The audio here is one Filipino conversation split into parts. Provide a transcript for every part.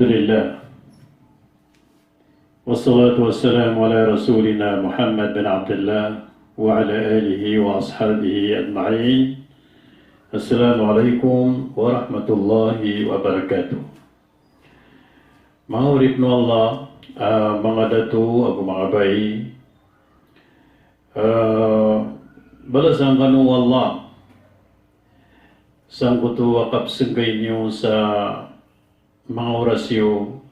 الحمد لله والصلاة والسلام على رسولنا محمد بن عبد الله وعلى آله وأصحابه أجمعين. السلام عليكم ورحمة الله وبركاته. Mga urip no Allah, mga datu, ako mga bayi, balasang kanu Allah, sang kutu wakap sengkay niyo sa mga orasyo,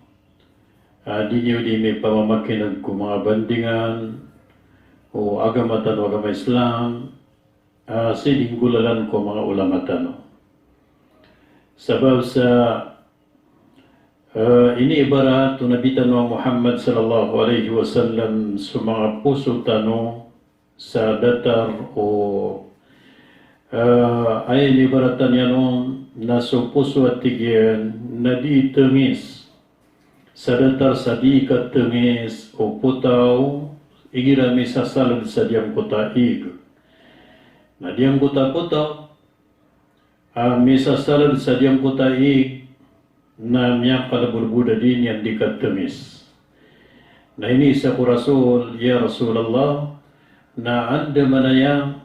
di niyo di may pamamakinag ko mga bandingan o agamatan o agama Islam, siningulalan ko mga ulamatan. Sabab sa iniibarat o nabitan ng Muhammad sallallahu alaihi wasallam sa mga puso tano sa datar o ay inibaratan niya nung nasa puso at tigyan na di tengis sa datar sa di katengis o putaw igirami sa salad sa diyang kutaig na diyang kutaw may sa salad sa diyang kutaig na miyak kalaburbuda din yang di katengis na ini sa Rasul, ya Rasulullah, na anda manayang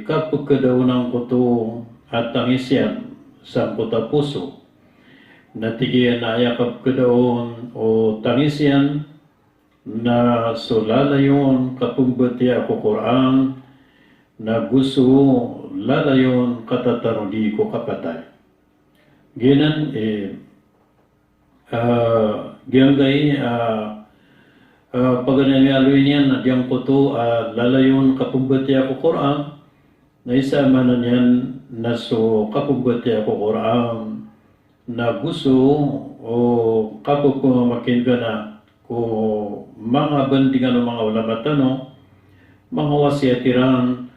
kapagkadaunang kuto at tangisyan sa kuta puso na tigiyan na ayakap kadaon o tangisyan na sulalayon kapumbati ako Quran na gusto lalayon katatarodi ko kapatay. Ginan giyangay paganayaloy niyan na diyang kuto lalayon kapumbati ako Quran na isa man niyan na so kapumbati ako Quran na gusto o kapupamakin ka na ko mga bandingan o mga ulamatan mga wasiatiran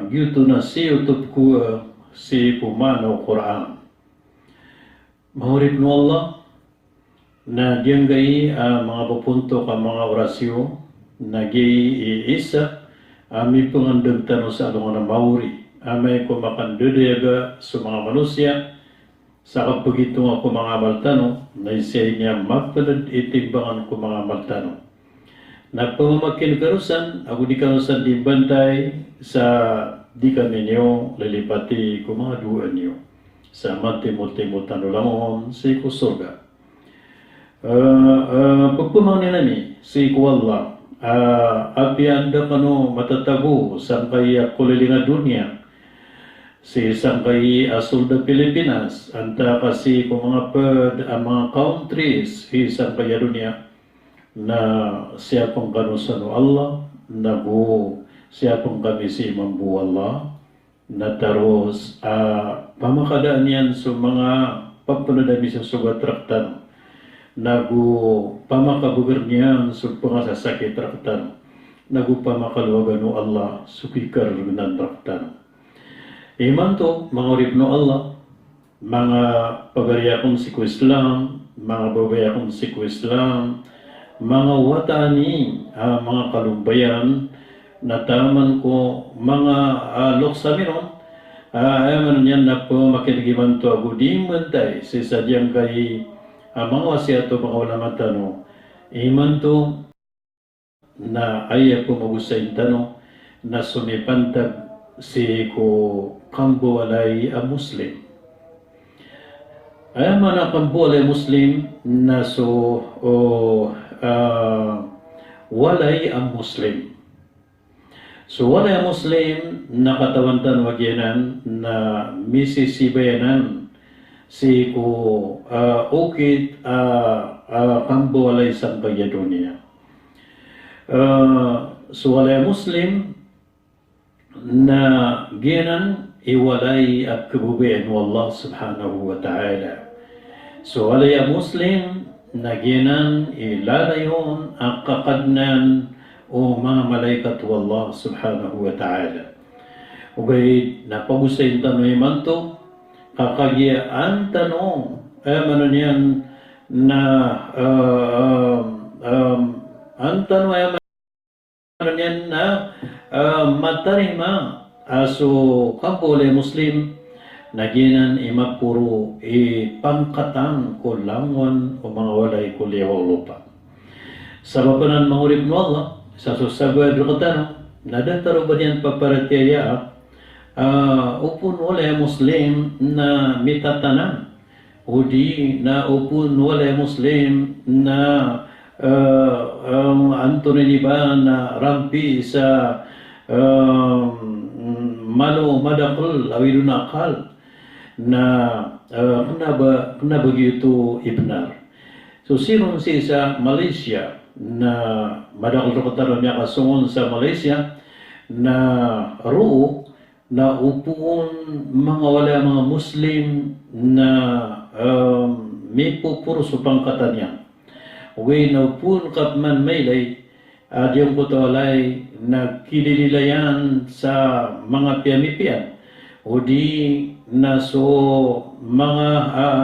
gyuto na si utop ko si pumano Quran mahurip no Allah na diyang gay mga pupunto ka mga orasyo na gay isa may pangandang tanong sa alungan ng mauri may kumakandudayaga sa mga manusia sa kapagitong ako mga maltano na isa niya magpanad itimbangan ko mga maltano na pamamakin karusan ako di karusan di bantay sa di kami niyo lalipati ko mga duan niyo sa matimo-timo tanulamon sa ikusurga. Pagpumang nami si Allah api anda kano matatago sa kaya kulilinga dunia si sangkay asul da Pilipinas anta kasi kung mga mga countries isang kaya dunia na siya pong kanusano Allah na siya pong kami si mambu Allah na taros pamakadaan yan sa mga pagpunadami sa sugat traktan pamakabugarniyan sa pangasasakit traktan pamakaluwagan no Allah sukikar ng traktan iman to mga urip no Allah mga pagariyakong siku Islam mga babayakong siku Islam mga watani mga kalumbayan na taman ko mga loksaminon ayaman yan na po makinigiman to agudim bantay si sadyang kay mga wasiato mga ulamatan iman to na ay ako magusay tanong na sumipantag si ko kambo walay Muslim ayaman na kambo walay Muslim na so walay ang Muslim. So walay ang Muslim na katawantan wagyanan na misisibayanan si ko ukit kambo walay sa bagyadonia. So walay ang Muslim na gyanan iwalay at kabubayan wa Allah subhanahu wa ta'ala. So walay ang Muslim na gyanan ilalayon ang kakadnan o mga malaikat wa Allah subhanahu wa ta'ala. Ugay napagusayin tanong iman to kakagyaan tanong ano niyan na ang tanong ay ano niyan na matarima aso kapole Muslim naginan imapuro pangkatang ko langon o mga walay kuliyaw lupa. Sa bapanan mangurip no Allah, sa susagwa drukatano, nadataro ba diyan paparatiyaya, upun wala Muslim na mitatanan, o di na upun wala Muslim na Anthony ba na rampi sa malo madakal awidun akal na kena begitu ibnar. So sino si sa Malaysia na madakal doktor niya kasungon sa Malaysia na ruo na upuon mga wala mga Muslim na may pupuro sa pangkatan niya. Uwi na upuon kapman maylay yung kutolay nagkilililayan sa mga piyamipian o di na so mga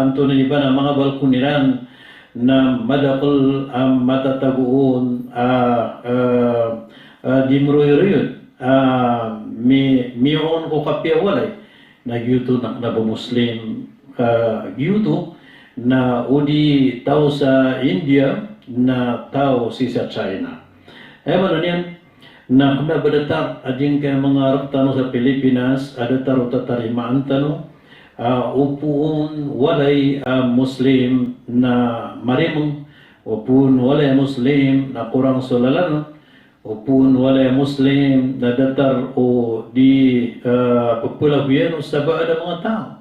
Anthony ba na mga balkoniran na madakal ang matataguon di mroy-royod miyon ko kapya walay nagyuto na ba Muslim gyuto na udi tao sa India na tao si sa China. Ewan niyan na kung nabadatar ading kaya mga araktano sa Pilipinas adatar o tatarimaan tano upuon walay Muslim na marimong upuon walay Muslim na kurang solalano upuon walay Muslim na datar o di pagpulahuyan o sa baada mga tao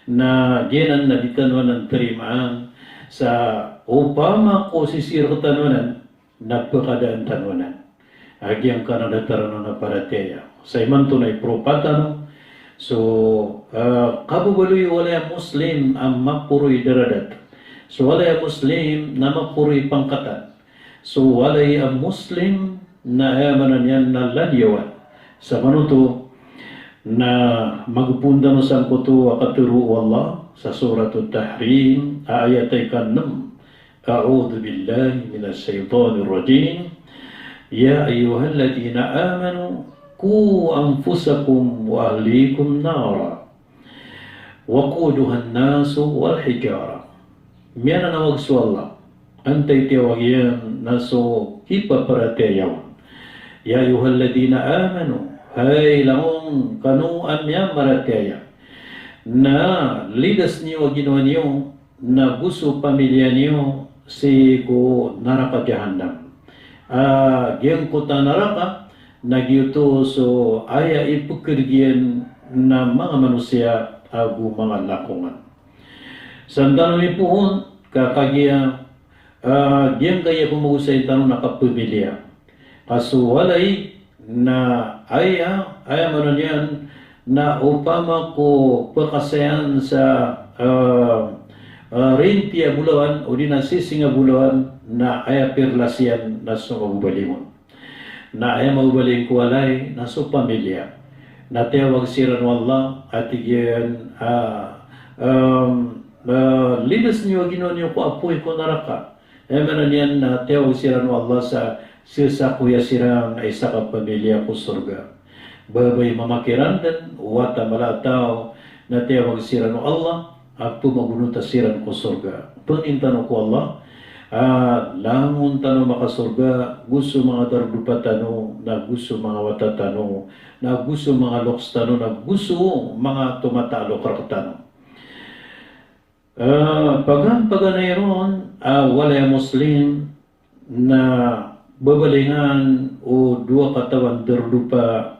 na ginan na ditanwan ng tarimaan sa upama ko sisir tanwanan nagpakadaan tanwanan. Agyang ka na datarano na parateya. Sa iman tunay propatano. So, kabubaloy wala Muslim ang mapuroy daradat. So, wala Muslim na mapuroy pangkatan. So, wala ang Muslim na ayamanan yan na lanyawan. Sa manuto na magpunda no sa kutu akaturu Allah sa suratul Tahrim ayat ay kanam. A'udhu billahi minas syaitanir rajim. Ya ayyuhalladzina amanu qu anfusakum wa ahlikum nara waquduha an-nasu wal hijara. Miana na wag Allah. Antay tiwagyan naso ipaparateyaw. Ya ayyuhalladzina amanu hay langong kanuan niya marateya na lidas niyo ginawa niyo na gusto pamilya niyo si ko naraka jahannam. Giyang kuta naraka nagyuto so aya ipukirgian na mga manusia agu mga lakungan. Sandalo ni puhon kakagiya giyang kaya kumugusay tanong nakapamilya. Kaso walay na aya manon yan na upama ko pakasayan sa rintia bulawan o di nasisinga bulawan na aya perlasyan na sa magubalingon. Na aya magubaling ko alay na sa pamilya. Na tiyawag siran wallah at iyan lidas niyo ginawa niyo ko apoy ko naraka. Meron yan na tiyawag siran wallah sa kuya sirang ay sa kapamilya ko surga. Babay mamakiran dan wata malataw na tiyawag siran Allah at pumagunuta siran ko surga. Pangintano ko Allah, langon tano makasurga, gusto mga dardupa tano, na gusto mga wata tano, na gusto mga loks tano, na gusto mga tumatalo karatano. Paganayron, wala Muslim na babalingan o dua katawan dardupa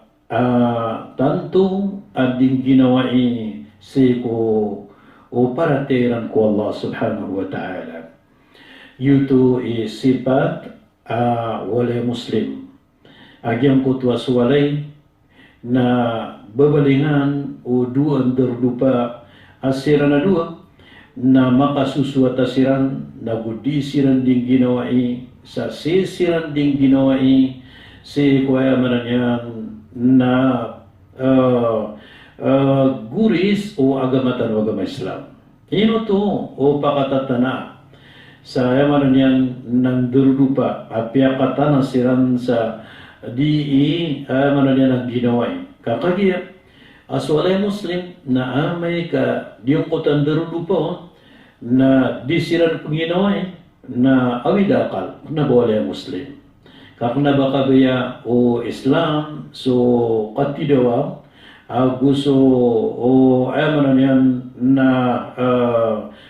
tanto ading ginawai si ko o parateran ko Allah subhanahu wa ta'ala. Yuto sifat wala Muslim. Agyang kutwas walay na babalingan o duan dardupa asiran na dua na makasusuwata siran na gudi siran ding ginawai sa sisiran ding ginawai si kuya mananyan na guris o agamatan o agama Islam. Ino to o pakatatana sa yaman niyan ng durudupa at piyakatan siran sa di yaman niyan ang ginaway. Kakagya As walay Muslim na amay ka diyong kotan darudo po na disiran Panginoon na awidakal na walay Muslim. Kakna baka baya o Islam so katidawa gusto o ayaman yan na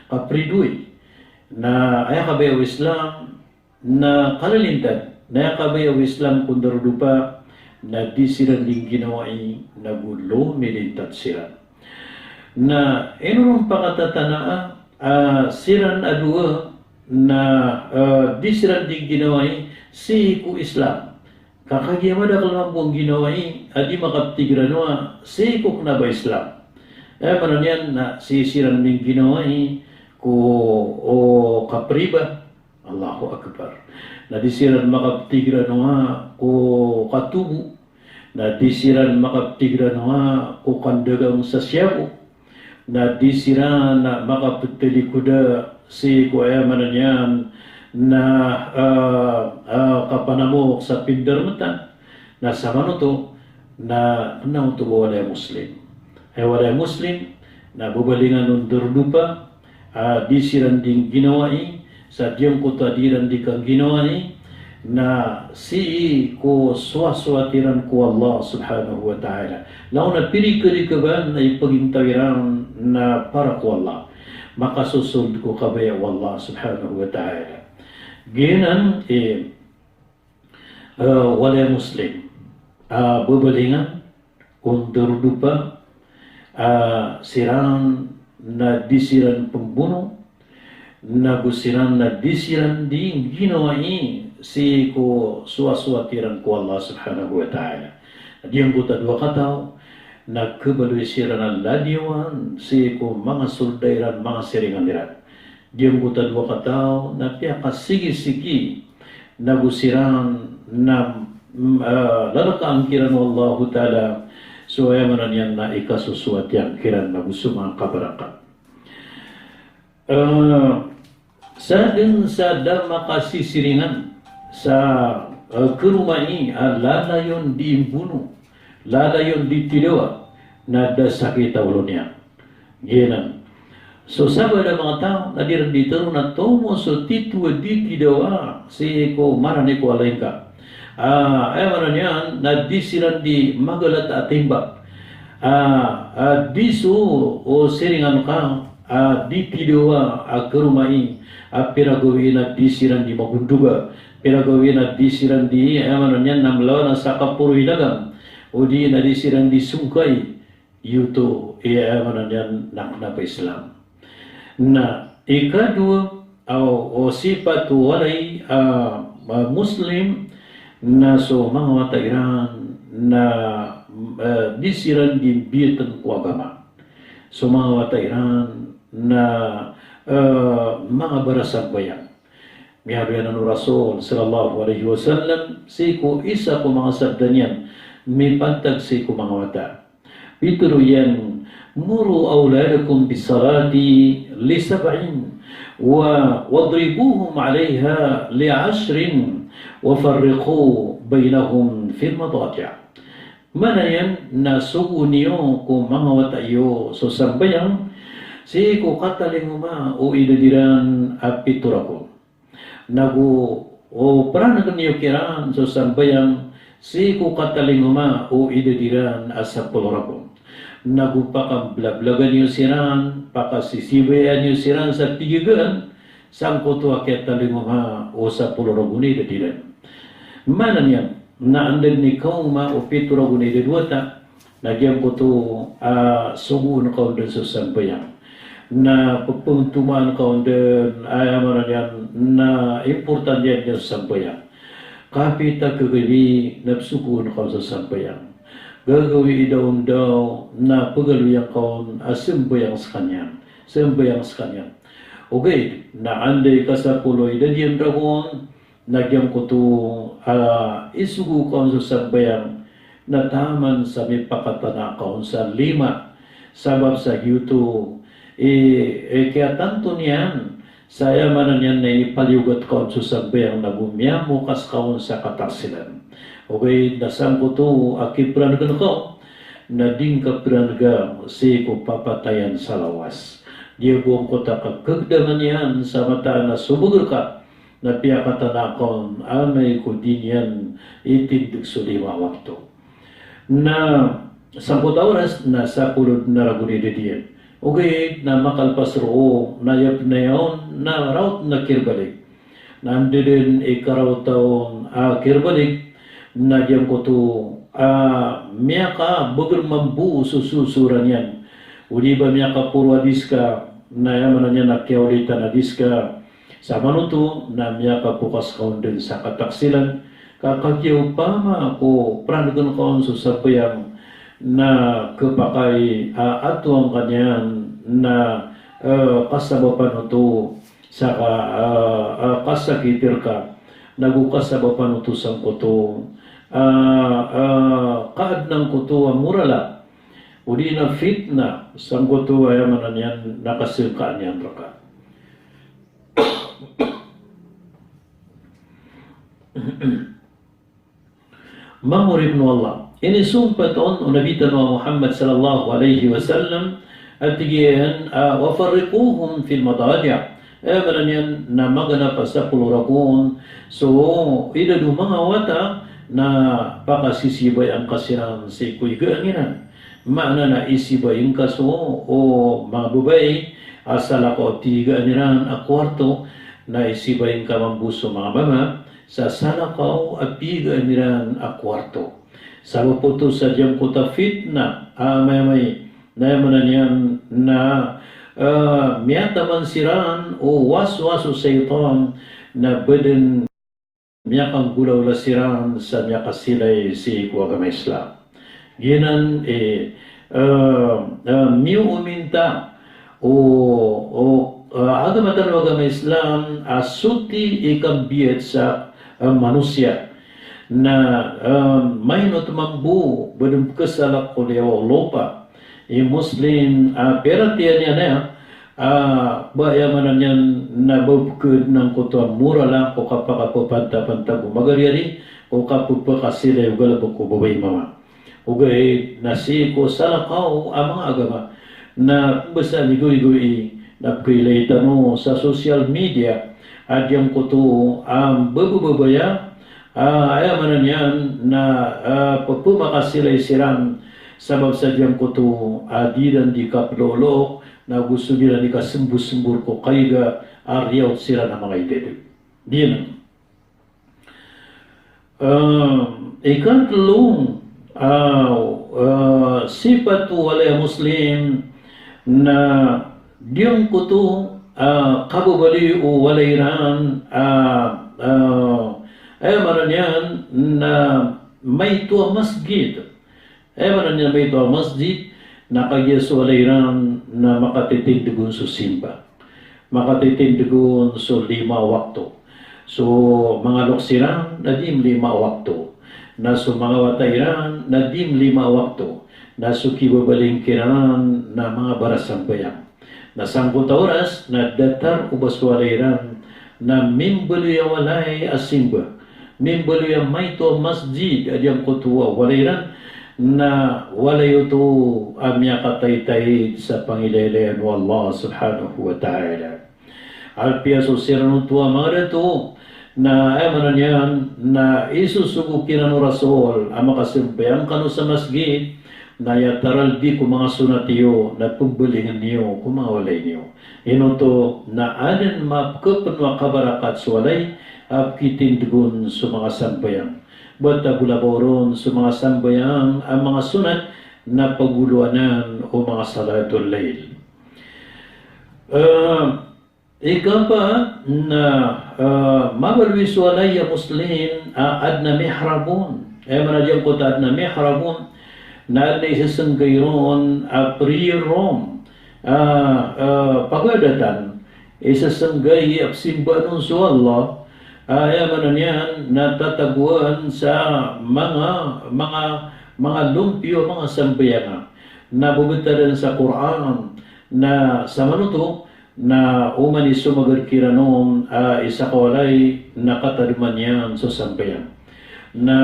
kapridui na ayakabay o Islam na kalalintan na ayakabay o Islam kung darudo pa na di sila din ginawa ay nagulo nilintat sila. Na inurong pakatatanaa siran adua na di sila din ginawa ay si ku Islam. Kakagiyamada kalambong ginawa ay adi makaptigranwa si ku na ba Islam. Manan yan na si siran din ginawa ay ku o kapriba Allahu Akbar. Na disiran makaptigran nga ko katubo, na disiran makaptigran nga ko kandagang sasyapo, na disiran na makapagpelikuda si ko ayamanan yan na kapanamok sa pindarmatan na sa manuto na nautubo walay Muslim. Ay walay Muslim na bubalingan ng durdupa, disiran din ginawai sa diyong kutadiran di kang ginawa ni na si ko swaswatiran ko Allah subhanahu wa ta'ala. Lao na pili-kili ka ba na ipaghintawiran na para ko Allah. Makasusod ko kabaya Allah subhanahu wa ta'ala. Ginan walay Muslim. Babalingan kung darudupa siran na disiran pembunuh na gusiran na disiran din ginawa si ko suwaswatiran ko Allah subhanahu wa ta'ala. Diyang ko tadwa kataw na kabaloy siran ang ladiwan si ko mga suldairan mga siringan diran. Diyang ko tadwa kataw na piyaka sige-sige na gusiran na lalakaangkiran Allah ta'ala so ayamanan yan na ikasusuat yang kiran na gusto mga kabarakat. Sa makasisiringan sa kerumai lalayon diimbuno, lalayon ditilawa na dasakita ulonya. Yan. So sabi ng mga tao na diran dito na tomo so titwa ditilawa si ko marani ko alain ka. Ayaman yan na disiran di magalat at timba. Diso o siringan ka di tilawa kerumai piragawin at disiran di magunduga, piragawin at disiran di ayaman yan namlaw na sa kapuro ilagam o di na disiran di sungkay yuto ayaman yan naknapa Islam na ikadua o sifat walay Muslim na so mga watairan na disiran di biyatan ko agama so mga watairan na mga barasang bayan. Mihabihan ng Rasul sallallahu alaihi wasallam si ko isa ko mga sabda niyan may pantag si ko mga wata. Pituro yan muru awladakum bisalati li sab'in wa wadribuhum 'alayha li 'ashrin wa farriqu bainahum fil madaji'. Mana yan na sugo niyo ko mga watayo so sambayang si ko katalinguma o idadiran apitura ko. Nagu o pranagan niyo kiran so sambayang si ko katalinguma o idadiran asapulora ko. Nagu pakablagan niyo siran, pakasisibayan niyo siran sa tigigan, sangko to akitalinguma o sa pulora ko ni idadiran. Manan yan, na andan ni kauma o pitura ko ni idadwata, nagyan ko to sugo na kaundan sa sambayang. Na pagpuntuman kaundan ayaman yan na important yan yung sambayang. Kapita kagabi napsukun ka sa sambayang. Gagawi daw na pagaluyang kaun asimbayang sa kanya. Simbayang sa kanya. Okay, na anday ka sa puloy na diyan dragon nagyang ko to isugo kaun sa sambayang na taman sa may pakatana kaun sa lima sabab sa yuto kaya tanto niyan, saya manan yan na ipaliugat kaon sa sabay ang nagumiyamo kas kaon sa katarsilan. Okay, dasang ko to, akipran ko na ko, na ding kapranaga si ko papatayan sa lawas. Dia buong kota kagdaman yan sa mata na subugur ka na piyakatanakon amay ko din yan itindig sulima wakto. Na 10 oras na sa pulod na raguni diyan. Okay, na makalpas roo na yap na yaon na raut na kirbalik. Nandun ikaraw taon kirbalik na diyan ko to miyaka bagal mambu sususuran yan. Udi ba miyaka puro diska na yaman niya na kiawlita na diska sa manuto na miyaka pukas kaon din sa kataksilan kakakyaw pa ako pranagon kaon susapayang na kapakay ato ang kanyan na kasabapan ito sa kasakitir ka nagukasabapan ito sa kuto kaad ng kuto ang murala udi na fitna sa kuto ay manan yan nakasilkaan yan raka Mamurib no Allah. Ini sumpat on Nabi Muhammad sallallahu alaihi wasallam at tigiyan wa farriquhum fil madaji'. Maran yan na magana pa sa pulurakon. So ida do mga wata na pakasisibay ang kasiran si kuy gaanginan. Maana na isibay yung kaso o mga bubay asala ko tiga niran a kwarto na isibay yung kamambuso mga mama sa sala ko at piga niran a kwarto. Sabi po ito sa diyang kuta fitna, may nayamanan yan na miyataman siran o waswaso saitan na badan miyakang gulaw la siran sa miyakasilay si kuwagama Islam. Ginan miyo uminta o agamatan wagama Islam asuti ikambiyat sa manusia na may notamambu belum kesalak oleh lupa Muslim perhatian niya na bayaman niya na babukod ng kutuan mura lang o kapakapapanta-panta gumagariari o kapupakasilay ugalabok ko babay mama ugay nasi ko salakaw ang mga agama na basta ligoy-goy na pilay tanong sa social media at yung kuto ang babubabaya ayaman yan na pagpumakasilay siram sabab sa diyang kuto adidan di kaplolo na gusto nila di kasembur-sembur ko kaya aryaw sila na mga idedip. Diyan. Ikantlong sifat walay Muslim na diyang kuto kababali o walayran maran yan na may tuwa masjid. Maran yan may tuwa masjid na kagyaso walayran na makatitindigun sa simba. Makatitindigun sa 5 wakto. So mga loksiran na dim 5 wakto. Na so mga watayran na dim 5 wakto. Na so kibabalingkiran na mga barasambayang. Na 10 oras na datar ubas walayran na mimbali walay asimba. Mimbali may to masjid adyang kutuwa walayran na walayo to amya kataytay sa pangilaylayan wa Allah subhanahu wa ta'ala. Alpiya so sirano tuwa mga reto na manan yan na isusubukin ng Rasul ang makasimbayang kano sa masjid na yataral di ko mga sunatiyo na pumbulingan niyo kumawalay niyo. Ino to na anin mapkapan makabarakat suwalay apkitindigun sa mga sambayang. Buat gulaboron sa mga sambayang ang mga sunat na paguluanan o mga salatul layl. Ika pa na mabalwis walay Muslim adna mihrabun. Manadiyang ko ta adna mihrabun na isasanggayon prirom pagadatan isasanggay apsimba nun sa Allah manan yan natataguan sa mga lumpio, mga sambayanga na bubitaran sa Quran na sa manuto na umani sumagarkiranon isa kawalay nakataduman yan sa sambayang na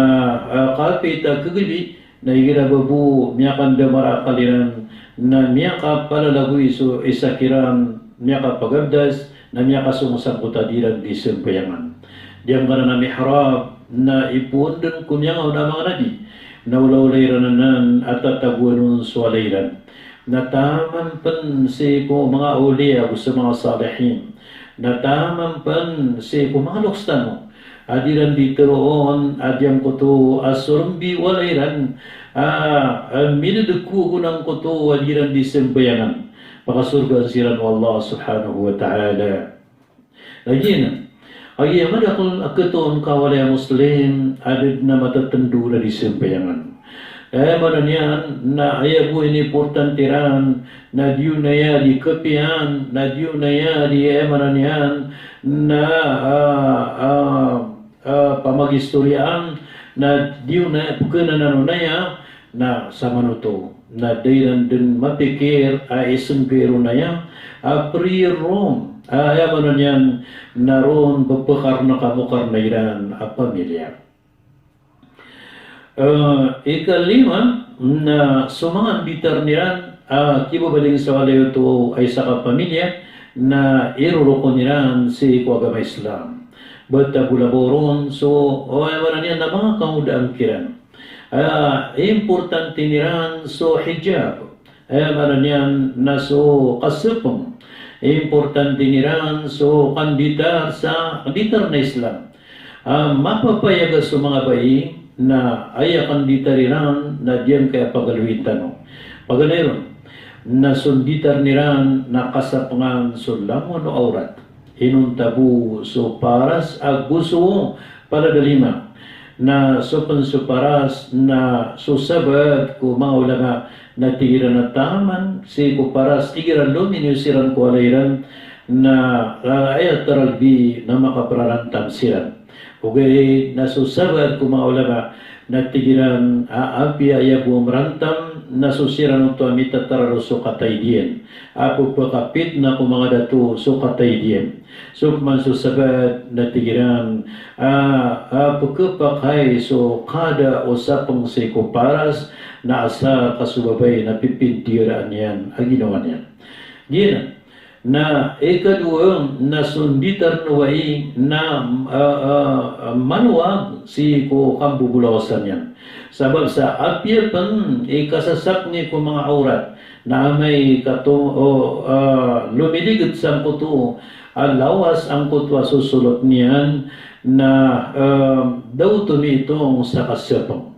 kapit kagili na igirababu miyakan damara kaliran na miyaka palalagu iso isakiran miyaka pagabdas na miyaka sumusangkutadiran di sempayangan. Diyan ka na mihrab na ipuundan kumyangaw na mga nadi na ulawlayranan at tataguan suwalayran. Nataman pan si ko mga uliya sa mga salihin. Nataman pan si ko mga lukstan. Adiran dito roon, adyang ko to asurumbi walayran, minaduku ko ng ko to adiran di sembayangan. Pakasurga siran Allah subhanahu wa ta'ala. Lagi na, ay madakal akatoon kawalay Muslim, adid na matatandu na di sembayangan. Mana niyan na ayabu ini importantiran na diyo na ya di kapian na diyo na ya di mana niyan na pamagistoryaan na diyo na pagkanan na ya na sama nuto na dayran din mapikir isang biro na ya prirom mana niyan naroon papakar na kamukar na iran pamilya. Ikalima na sumangan bitar niran kibabaling sa walayo to ay sa kapamilya na iruroko niran si agama Islam. Bata bulaboron so ay wala niyan na mga kamudaang kiran. Importante niran so hijab. Ay wala niyan na so kasupong. Importante niran so kanditar na Islam. Mapapayaga sa mga bayi na ayakan ditariran na diyan kaya pagaluitan no. Pagaleron na sunditar niran na kasapangan so lamon o aurat inuntabu so paras aguso para dalima na so pansuparas na so sabat ko mga ulama na tigiran na taman si ko paras tigiran luminusiran ko alayran na ayat taralbi na makaprarantam siran. Ugay nasusabat ko mga ulama na tigiran aapi ayabu merantam nasusiran untuk amita tararo so kataydian. Apo pakapit na ko mga datu so kataydian. So mansusabat na tigiran pagkapakai so kada usapang si kuparas na asa kasubabay na pipintiraan yan aginawan yan. Gina na ikaduang nasunditar nuwai na manuwag si ko kambubulawasan yan. Sabab sa apir pan ikasasak ni ko mga aurat na may lumiligid sa kuto lawas ang kutwa susulot niyan na daw tumitong sa kasyapang.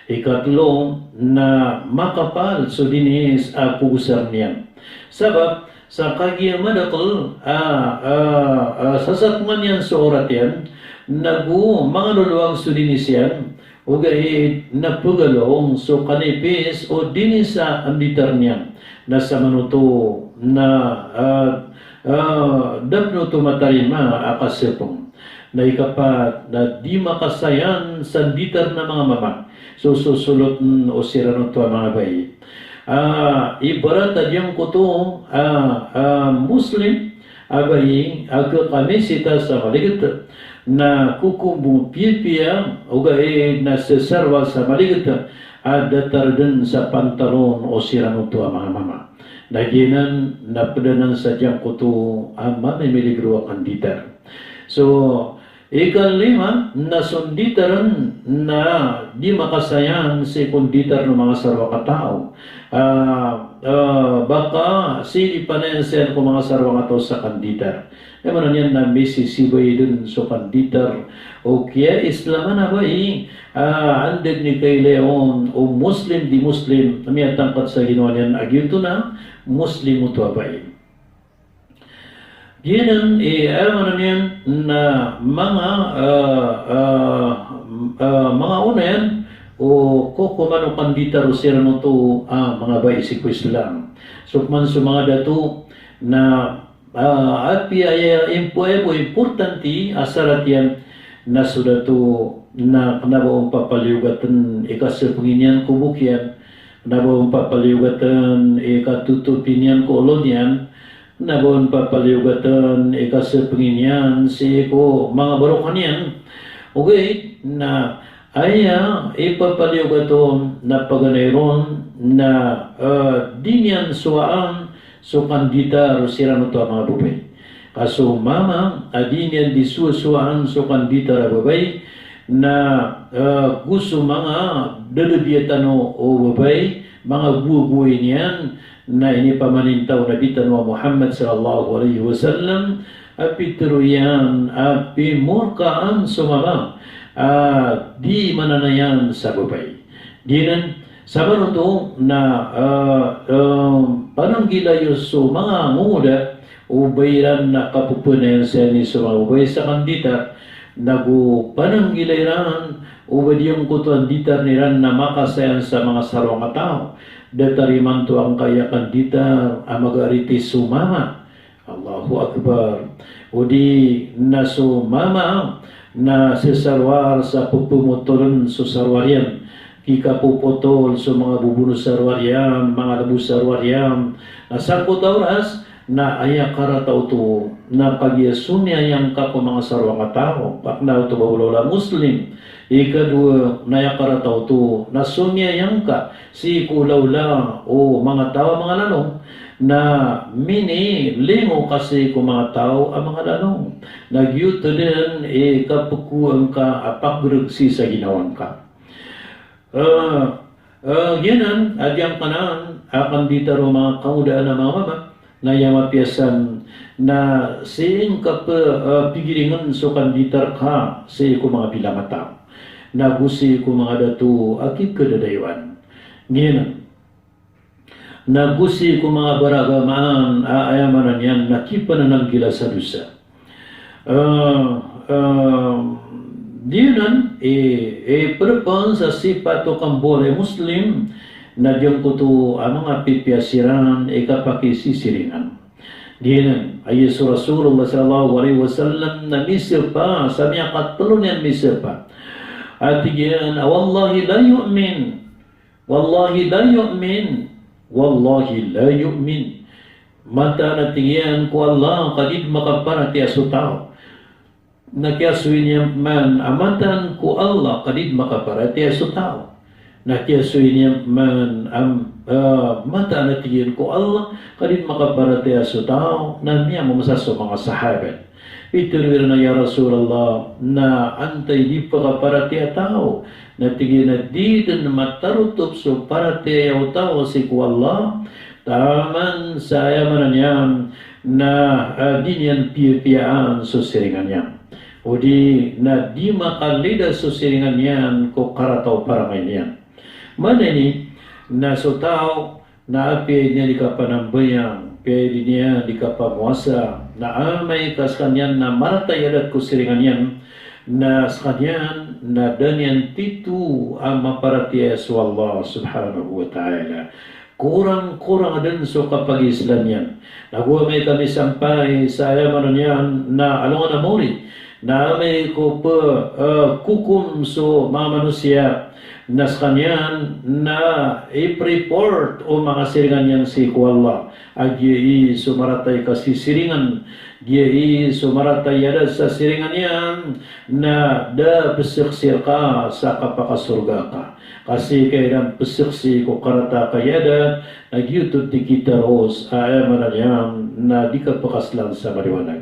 Ikatlong na makapal so dinis pusar niyan. Sabab sa kagiyamadakal sasatman yan sa orat yan mga luluwang so dinis yan o gahit napugalong so kanipis o dinis sa ambitar niyan na sa manuto na dabno tumatarima akasipong na ikapat na di makasayan sa bitar na mga mama so susulot o sirano to mga bayi. Ibarat adyang ko to Muslim abayi aga kami sita sa maligit na kukumbong pilpia o gae na sesarwa sa maligit ada tarden sa pantalon o sirano to mga mama. Naginan na padanan sa diyang ko to mamimiligro kanditar. So ikalima, nasunditaran na di makasayan si kunditar ng mga sarwa katao. Baka silipanen ko mga sarwa katao sa kanditar. Naman yan na misisibay dun sa kanditar. O kaya Islaman na ba andeg ni kay Leon o Muslim di Muslim na may tangkat sa ginawa niyan agyuto na Muslim ito ba Yan ano niyan na mga unen o kukumano kanditar o sirano to mga baisik ko Islam. So man sa mga dato na at importante asarat yan na sudah to na kanabawang papaliugatan ikasapanginian kubukyan kanabawang papaliugatan ikatutupinian ko olon yan nabon papaliugatan ikasapanginian si ko mga barokan yan okay na Aya ipapaliw ito na paganayron na di niyan suwaan so kandita rosirano to mga bubay. Kaso mama adi niyan disusuan so kandita babay na gusto mga dadabiatano o babay mga bubuhay niyan na ini pamanintaw na bitan wa Muhammad sallallahu alaihi wasallam api teruyan api murkaan sumama di mananayan sa babay. Dinan sabar to na parang gilayos so mga muda ubayran na kapupunan sa ni sumabay sa kandita nagu parang gilayran ubadiyong kutuan ditar niran na makasayan sa mga sarong tao datariman to ang kaya kanditar amagariti sumama. Allahu Akbar. Udi na sumama na sesarwar sa pupumutulan sa sarwarian kika puputol sa mga bubuno sarwarian mga labu sarwarian na sangkot oras na ayak karataw to na pag-yasunya yang kako mga sarwang tao pakna to bawlola muslim ikadua na ayak karataw to na sunya yang ka si kulawla o mga tao mga lalong na mini lingo kasi ko mga tao ang mga lalong nagyuto din kapukuan ka apagregsi sa ginawan ka yanan adyang kanan akan dito mga kaudaan na mga mama na yamapiasan na siing pigiringan so kanditar ka sa ko mga pilamata na gusi ko mga datu akip kadadaywan ngayon na gusi ko mga baragamaan aayamanan yan nakipan na ng gila sa dusa diyan perpan sa sipat o kambole muslim na diyan ko to ang mga pipiyasiran kapakisisiringan. Diyan ay Rasulullah sallallahu alaihi wasallam na misir pa sa mga katulon yan misir pa. At diyan wallahi la yu'min. Wallahi la yu'min. Wallahi la yu'min. Mata na tingyan ko Allah kadid makaparati aso tao. Nakiasuin niya man amatan ko Allah kadid makaparati aso tao. Nakiasuin niya man mata na tingin ko Allah kadid makaparati aso tao na niya mamasaso mga sahabat. Ituloy na ya Rasulullah na antay di pakaparati a tao na tingin na di na matarutob so parati a tao si ko Allah taman saya mananyam na di niyan piyapiyaan so siringan niya. O di na di makalida so siringan niyan ko karataw paramay niyan. Mana ni na so tao na api niya di kapanambayang pwede niya di kapamuasa na amay kas kanyan na maratayadat ko siringan niyan na sa kanyan na danyan titu ang maparatiya sa Allah subhanahu wa ta'ala. Kurang-kurang din so kapag Islam yan. Nagawa may kami sampay sa ayaman niyan na alungan na mori na may ko pa kukum so mga manusia na sa kanyan na i-report o mga siringan yan si Allah. Agyai sumaratay kasi siringan. Gyai sumaratay yada sa siringan yan na da besiksir ka sa kapakasurga ka. Kasi kailan pesiksi ko karata kayada nagyutod di kita ros ayamanan yan na di ka pakaslan sa mariwanag.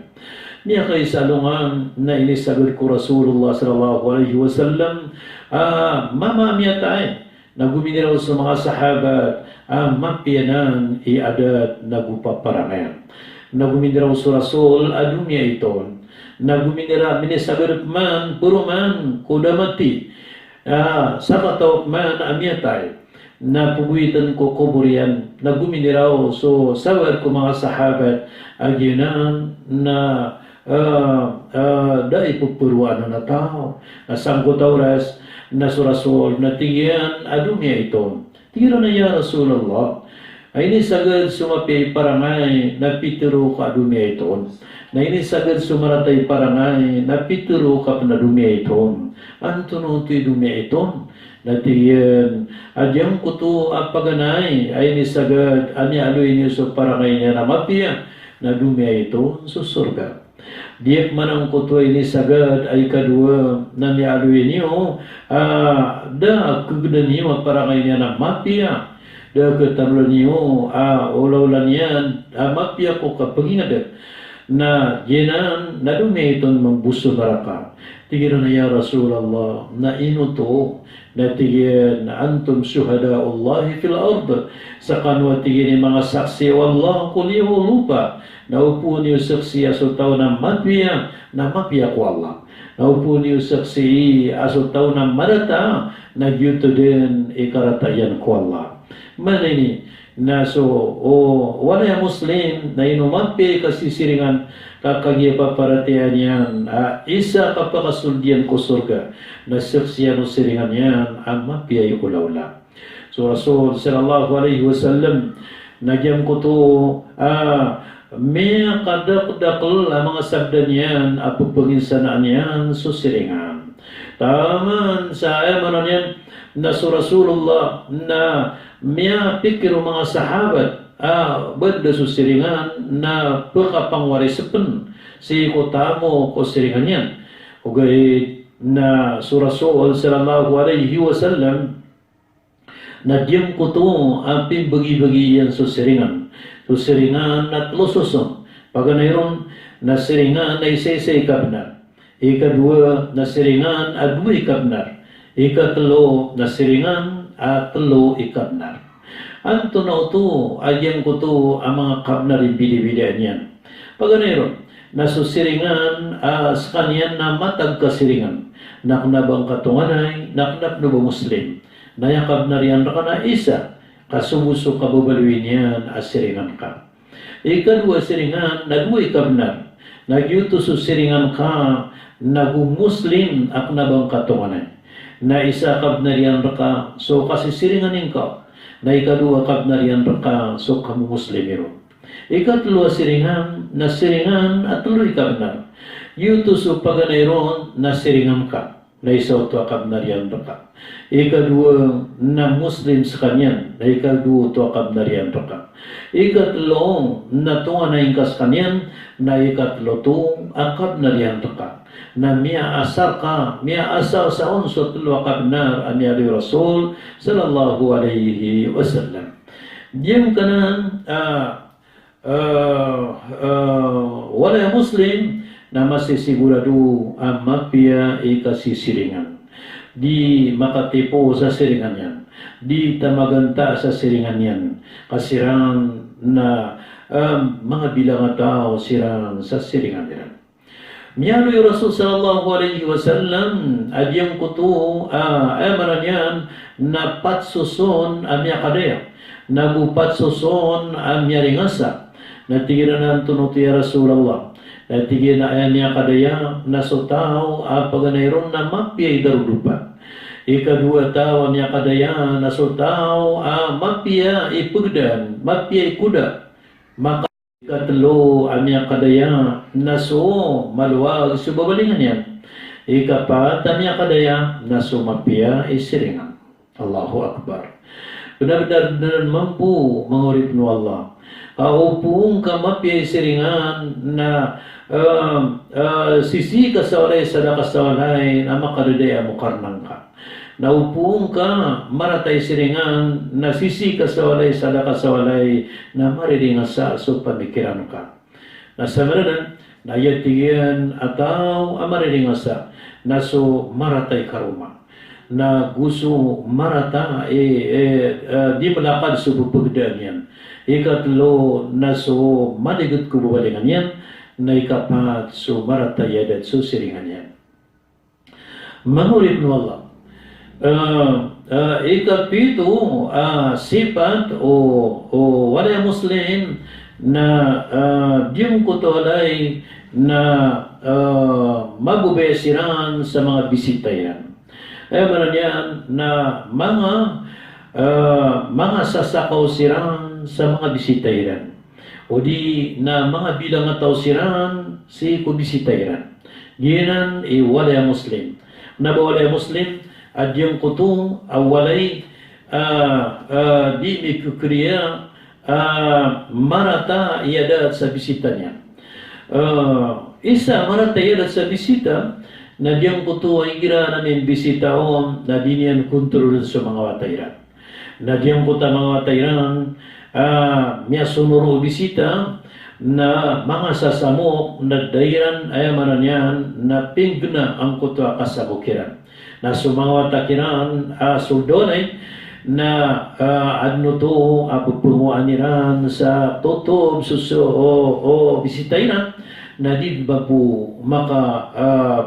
Niya kay salungan na inisagod ko Rasulullah sallallahu alaihi wasallam mama miya tayo naguminiraw sa mga sahabat mapianan iadat nagupaparangayan. Naguminiraw sa Rasul adunya ito. Naguminira minisagod man puro man kudamati sa katawak man amiyatay na pubuitan ko kuburian naguminiraw so sawar ko mga sahabat agyanan na dai pupuruan na tao na sangkot oras na surasul na tingyan adunya ito tingnan na ya Rasulullah ay ini sagad sumapi parangay na pituro ka adunya ito na ini sagad sumaratay parangay na pituro ka panadunya ito antuno ti dunya ito na tingyan adyang kuto apaganay ay ini sagad ani aloy niyo so parangay niya na mapia na dunya ito so surga. Diyak manang kuto ini sagad ay kadua na nialui niyo da kagda niyo para kanya na mapia da ketarlo niyo ulaw-ulan yan mapia ko kapagingad na jenan na dumi itong mambuso naraka tigiran na ya Rasulullah na inuto na tigyan na antum syuhada Allah fil ard sa kanwa tigyan mga saksi wallah kuliyo lupa naupo niyo saksi aso tao na mapia ko Allah naupo niyo saksi aso tao na marata na gyuto din ikaratayan ko Allah mana ini na so wala ya muslim na inumapi kasisiringan kakagya paparatihan yan isa kapakasuldian ko surga na saksiyan o siringan yan ang mapiyay ulaw-la. So Rasul sallallahu alaihi wasallam nagyam ko to may kadakdakal ang mga sabda niyan apagpaginsanaan yan susiringan. Taman sa ayaman yan na so Rasulullah na miya pikir mga sahabat benda susiringan na pagkapangwarisapan si kotamo ko siringan yan ugay na so Rasul sallallahu alaihi wasallam na diyam ko to ang pimbagi-bagi yan susiringan at lususon paganayron na siringan na isa-isa ikabnar ikadua na siringan at dua ikabnar ikatlo na siringan at tlo ikabnar. Anto na ito, ayang ko to ang mga kabnar ibili-bilian yan. Paganayron, nasusiringan sa kanyan na matag kasiringan. Naknabang katunganay, naknap na ba Muslim. Nayakab na riyan ka na isa, kasumuso kababaluin yan asiringan ka. Ikadwa siringan, nagwa ikabnar. Nagyuto susiringan ka, nagu-Muslim aknabang katunganay. Na isa kabnarian raka so kasi siringanin ka na ikadua kabnarian raka so kamu muslimiro ikatlo siringan na siringan at tuloy kabnar yuto so paganayron na siringan ka na isa to kabnarian raka ikadua na muslim sa kanyan na ikadua to kabnarian raka ikatlo na tunga na ingkas kanyan na ikatlo to kabnarian raka na miya asar sa unsot lo kabnar ani Rasul sallallahu alaihi wasallam. Diyan kanan wala Muslim na masisigurado ang mapia ikasisiringan. Di makatipo sa siringan yan. Di tamaganta sa siringan yan. Kasirang na mga bilang tao sirang sa siringan yan. Miyalo yung Rasul sallallahu alaihi wasallam adiyang kuto amaran yan na patsuson amya kadaya nagupat suson amya ringasa natigiran ng tunot ya Rasulullah natigiran na amya kadaya nasutaw paganayron na mapiyay darudupa ikadua tao amya kadaya nasutaw mapiyay ipugdan mapiyay kuda maka ikatlo amya kadaya naso maluwag subabalingan yan ikapat amya kadaya naso mapia isiringan Allahu Akbar benar-benar mampu mengurip nu Allah kaupung ka mapia isiringan na sisi kasawalay sadaka kasawalay na makadadaya mo karnang ka naupung ka maratay siringan na sisi kasawalay sadaka kasawalay na mariringan sa so pamikiran ka nasa maranan na yatigian ataw mariringan sa naso maratay karuma na gusto marata di malakad sa bubugdan yan ikatlo naso maligot ko buwalingan yan na ikapat so maratay yadat so siringan yan mangurip no Allah ikapito sifat o wala Muslim na diyong kutolay na magubesiran sa mga bisita yan. Ay manan yan na mga sasakaw siran sa mga bisita yan. O di na mga bilang ataw siran si kubisita yan. Ginan wala Muslim. Na wala Muslim at yung kutong awalay di mikukriya marata iyadat sa bisita niya. isa maratay sa bisita na diyang kuto ay gira namin bisita on na dinian kontrol sa mga watayran. Na diyang kuta mga watayran miya sunuro bisita na mga sasamok na dairan ay mananyan na pinggna ang kuto kasabukiran. Na sumanga watakiran suldonay na adno to pupumuan niran sa totob suso o bisitairan na di ba po maka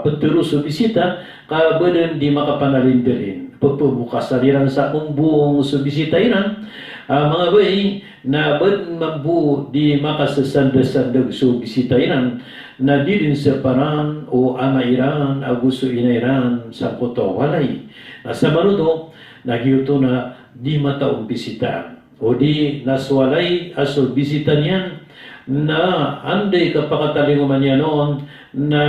peturo sa bisita kabadan di makapanalindirin pagpubukas saliran sa buong sa bisitairan mga bay na ban mambu di makasasanda-sandag sa bisitairan na di din sa paran o amairan aguso inairan sa koto walay na sa manudo nagyuto na di mataong bisita o di naswalay aso bisita niyan na anday kapakatalinguman niya noon na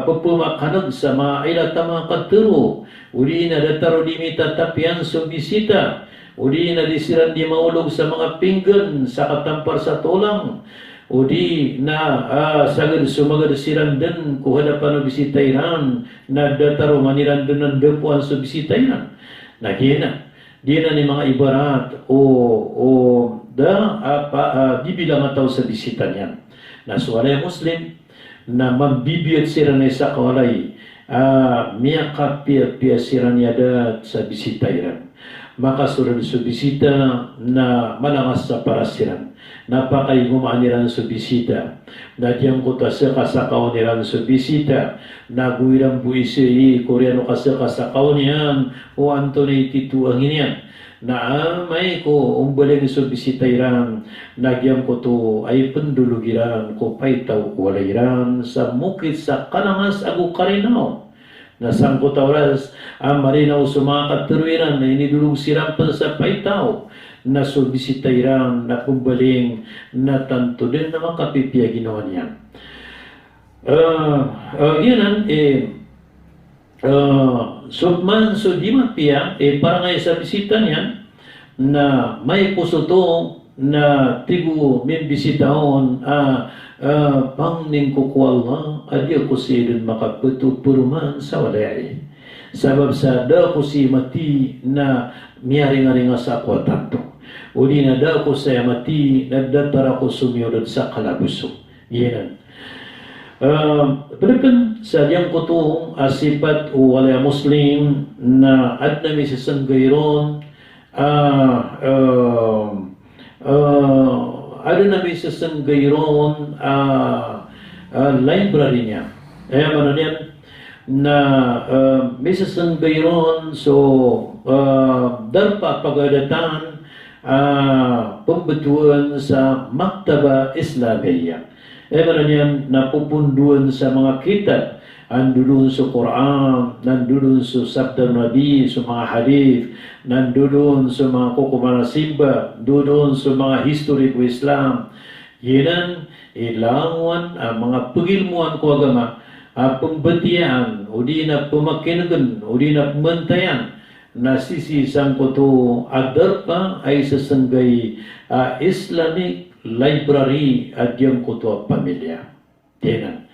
pupumakanag sa mga ilatama katuro uli na dataro di mitatapian sa bisita uli na disiran di maulog sa mga pinggan sa katampar sa tulang uli na sagad sumagad siran din kuhadapan ng bisitairan na dataro maniran din ng depuan sa bisitairan na kina di na ni mga ibarat o di bilang ataw sa bisita niyan. Na suwalay Muslim na mambibiyat sila na isa kawalay miya kapia sila niya sa bisita iran. Makasurad sa bisita na malangas sa parasiran. Napakay gumaaniran sa bisita. Na diyang kuta sa kasakaw niran sa bisita. Naguirang buisi koreano kasakaw niyan o Anthony Tituang niyan. Na may ko umbaling sa bisitairan nagyam ko to ay pendulugiran ko paitaw walairan sa mukit sa kalangas agu karinaw na sangko tawras marinaw sa mga katuruiran na inidulog sirampan sa paitaw na sa bisitairan na kumbaling na tanto din na makapipya ginawa niyan yanan Subman so di mapia para ngay sa bisita niya na may puso to na tigo may bisitaon pangning kukwala adyo ko siya makaputo puruman sa walay sabab sa da ko si mati na miyari-nga sa ako tanto uli na da ko sa mati nagdatara ko sumiyodod sa kalabuso yan Pilipan sa diyang kutong asipat o walay Muslim na at nami sa sanggayron ano nami sa sanggayron library niya kaya man yan na may sa sanggayron so darpa pagadatan pembetuan sa Maktaba Islamiyah Ewan niyan napupunduan sa mga kitab, andulun sa Quran, nandulun sa Sabda Nabi, sa mga hadith, nandulun sa mga kukumarasimba, nandulun sa mga history ko Islam. Yanan, ilangan ang mga pagilmuan ko agama, pembatian, o di na pumakinagan, o di na pumantayan, na sisisang ko to adar pa ay sasanggay Islamic library at yung kuto pamilya. Tinan.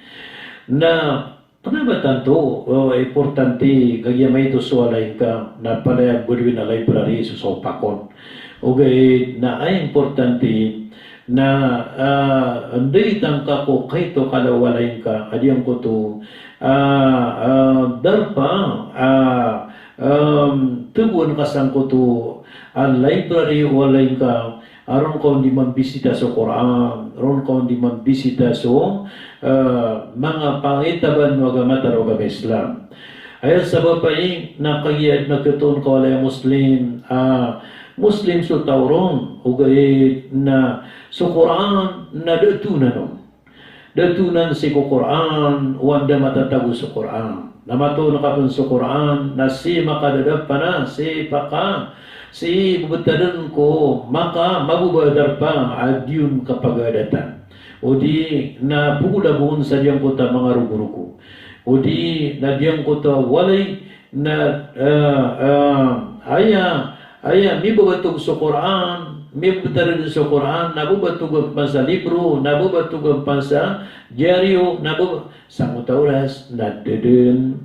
Na panabatan to, importante, kagyamay ito suwalay ka na palayag budwin na library sa sopakon. Okay, na ay importante na anday tangka ko kahito kalawalay ka, at yung kuto, darpa, tugon kasang kuto, library walay ka, aron ko hindi mambisita sa Quran, aron ko hindi mambisita sa mga pangitaban ng agama o agama Islam. Ayan sa babae, nakagiyad na katun ko walay Muslim, Muslim sa tawron, o gayit na sa Quran na datunan nun. Datunan si Quran, wanda matatago sa Quran. Namato na kapon sa Quran, na si makadadap pa na, si paka, si bubutadan ko maka mabubadar pa adyun kapagadatan o di na pugulabon sa diyang kota mga ruguruko o di na diyang kota walay na aya mi babatog sa Quran may butaran sa Quran, nabubatugan pa sa libro, nabubatugan pa sa dyaryo, sa mutauras, nadedun,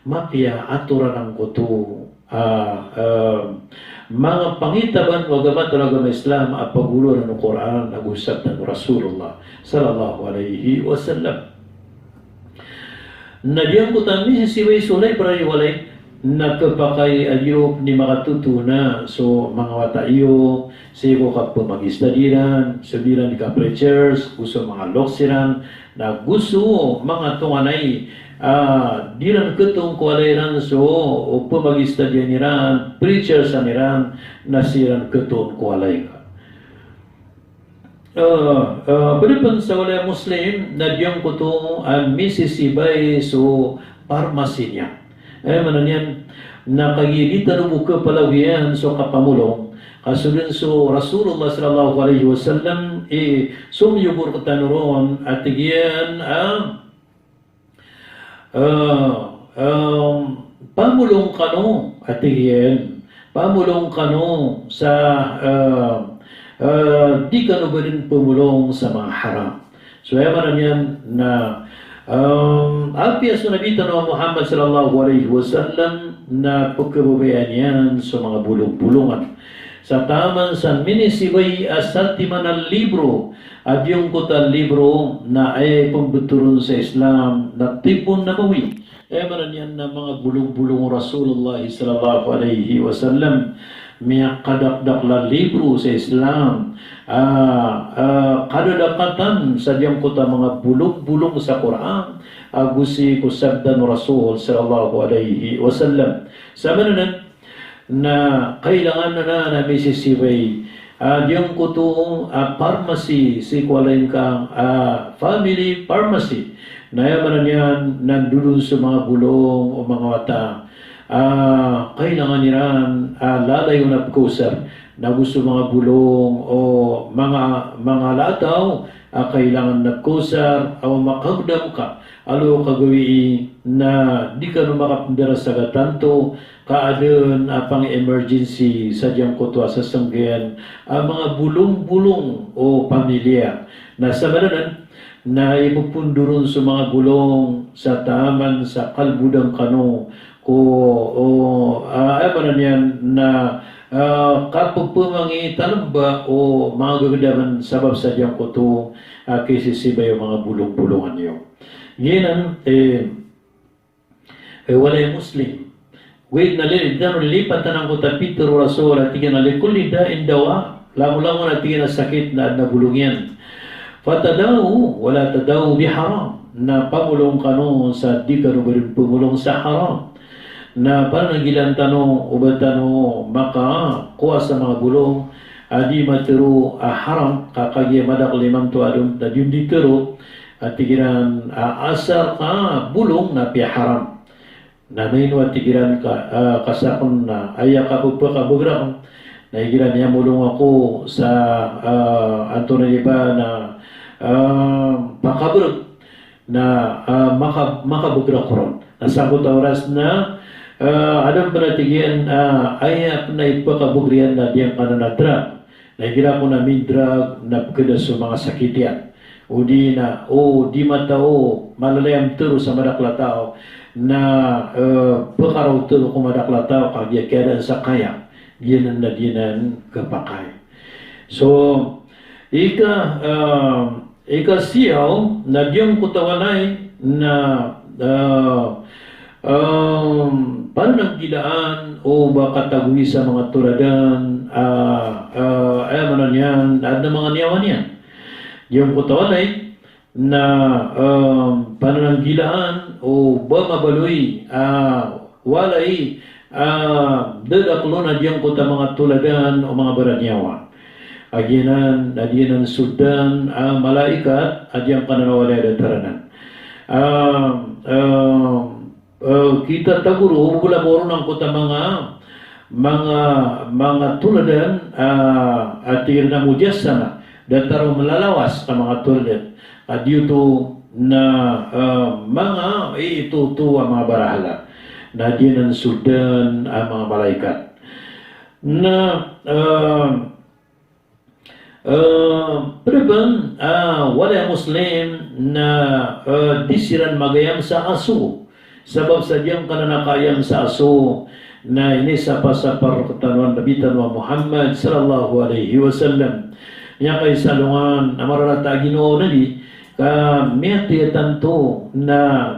mapya, aturan ng kuto, mga pangitaban o gamat ng Islam at pagulo ng Quran nag-usap ng Rasulullah sallallahu alaihi wasallam. Nadiyang kutami si Siway Sulay para walay nakapakay ayop ni makatutuna so mga watayo sigo ka pumagistadiran sudiran ka preachers gusto mga loksiran na gusto mga tunganay diran ketong kualairan so o pumagistadian niran preachers niran nasiran ketong kualay ka Beripan sa wala Muslim na diyang kuto ang misisibay so parmasinya. Mananyan nakagigitan mo ka palawian so kapamulong kasulun so Rasulullah sallallahu alaihi wasallam sumyubur katanuron at iyan pamulong kano at iyan pamulong kano sa di ka na ba rin pumulong sa mga haram. So, ayaman yan na alpiyas na nabitan ng Muhammad sallallahu alaihi wasallam na pagkababayan yan sa mga bulong-bulungan. Sa taman sa minisibay asatiman ng libro at yung kutal libro na ay pambuturun sa Islam na tipon na bawi. Ayaman yan na mga bulong-bulong Rasulullah sallallahu alaihi wasallam may kadakdak libro sa Islam kadadakatan sa diyang kuta mga bulong-bulong sa Quran agusi kusabdan Rasul sallallahu alaihi wasallam sa manan na kailangan na misisibay diyang kuto pharmacy si kualain kang family pharmacy na yaman yan nandulun sa mga bulong o mga wata kailangan niran lalayo na pagkusar na gusto mga bulong o mga lataw kailangan na kusar o makagdam ka alo kagawi na di ka makapundara sa gatanto kaadun pang emergency sa diyang kutwa sa sanggayan mga bulong-bulong o pamilya na sa mananan na ipupunduron sa mga bulong sa taman sa kalbudang kano ano yan na kapag pumangitan ba o mga gagadaman sabab sa diyang kuto kisisiba yung mga bulong-bulungan yun. Yan wala yung Muslim. Wait na lipat na ng kuta Peter Rasul at tingin na likulida indawa lamo-lamo na tingin na sakit na nabulong yan. Fatadaw wala tadaw biharam na pamulong kano sa di ka rin pumulong sa haram. Na parang nagilan tanong o ba tanong maka kuha sa mga bulong adi matero haram kakagya madak limang to adong na yung ditero at tigiran asar bulong na piya haram na nainwa tigiran ka kasakon na ayak ako pa kabugra na igiran niya mulong ako sa anto na iba na pakabrag na makabugra koron nasabot oras na adang panatigyan ay na ipakabugrian na diyang drug na igira ko na drug na pagkada sa mga sakityan o di na di matao malalayang turo sa madaklatao na pakaraw turo kung madaklatao kagyakiadan sa kaya diyanan na diyanan kapakay so ika siyaw na diyang kutawanay na paano nang gilaan o baka taguhi sa mga turadan manan yan at na mga niyawan yan yung kutawanay na paano nang gilaan o ba mabaloy walay dadaklo na diyang kuta mga tuladan o mga baranyawa agyanan sudan malaikat at yung pananawalay at taranan kita taguro mula moro ng kuta mga tuladan at tingin na mujassama dan taro malalawas sa mga tuladan at dito na mga ituto ang mga barahala na diyan ang sudan ang mga malaikat na Perban wala Muslim na disiran magayam sa aso. Sebab sadyang kananakayam sa aso na ini sa perkatanuan Nabi Muhammad sallallahu alaihi wasallam. Yang kay salungan amarata Ginoo Nabi ka miyati tanto na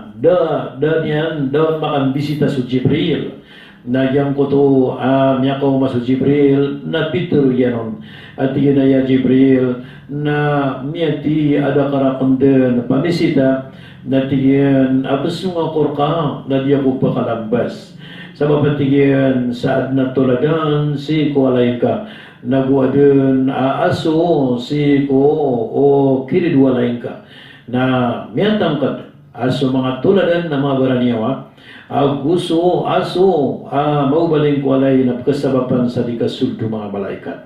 niyan makan bisita su Jibril. Na yang ko to miyako masu Jibril na Peter yanon at na ya Jibril na miyati ada karakenden pamisita na tiyan abis nga korka na diya ko pakalambas sa papatiyan saad na tuladan si ko alay ka nagwadun aso si ko o kiridwalay ka na miyatang kat aso mga tuladan na mga baraniyawa gusto aso maubaling ko alay na kasabapan sa di kasulto mga malaikat.